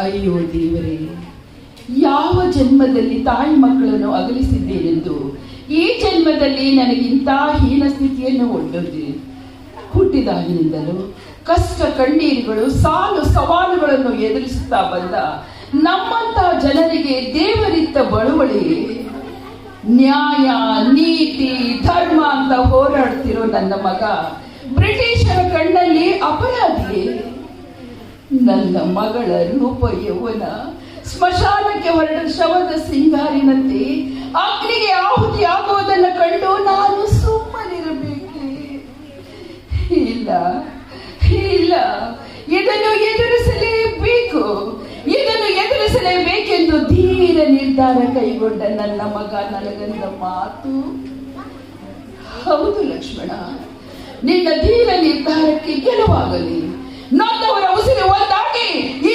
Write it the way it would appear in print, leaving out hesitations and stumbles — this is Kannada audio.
ಅಯ್ಯೋ ದೇವರೇ, ಯಾವ ಜನ್ಮದಲ್ಲಿ ತಾಯಿ ಮಕ್ಕಳನ್ನು ಅಗಲಿಸಿದ್ದೇನೆಂದು ಈ ಜನ್ಮದಲ್ಲಿ ನನಗಿಂತ ಹೀನ ಸ್ಥಿತಿಯನ್ನು ಒಡ್ಡೋದು. ಹುಟ್ಟಿದಾಗಿನಿಂದಲೂ ಕಷ್ಟ ಕಣ್ಣೀರುಗಳು ಸಾಲು ಸವಾಲುಗಳನ್ನು ಎದುರಿಸುತ್ತಾ ಬಂದ ನಮ್ಮಂತ ಜನರಿಗೆ ದೇವರಿತ್ತ ಬಳುವಳಿ, ನ್ಯಾಯ ನೀತಿ ಧರ್ಮ ಅಂತ ಹೋರಾಡ್ತಿರೋ ನನ್ನ ಮಗ ಬ್ರಿಟಿಷರ ಕಣ್ಣಲ್ಲಿ ಅಪರಾಧಿ. ನನ್ನ ಮಗಳ ರೂಪ ಯೌವನ ಸ್ಮಶಾನಕ್ಕೆ ಹೊರಟ ಶವದ ಸಿಂಗಾರಿನಂತೆ ಅಗ್ನಿಗೆ ಆಹುತಿ ಆಗುವುದನ್ನು ಕಂಡು ನಾನು ಸುಮ್ಮನಿರಬೇಕೆ? ಇಲ್ಲ ಇಲ್ಲ, ಇದನ್ನು ಎದುರಿಸಲೇಬೇಕು, ಇದನ್ನು ಎದುರಿಸಲೇಬೇಕೆಂದು ಧೀರ ನಿರ್ಧಾರ ಕೈಗೊಂಡ ನನ್ನ ಮಗ ನನಗಂದ ಮಾತು. ಹೌದು ಲಕ್ಷ್ಮಣ, ನಿನ್ನ ಧೀರ ನಿರ್ಧಾರಕ್ಕೆ ಗೆಲುವಾಗಲಿ. ನನ್ನವರ ಉಸಿರು ಒಂದಾಗಿ ಈ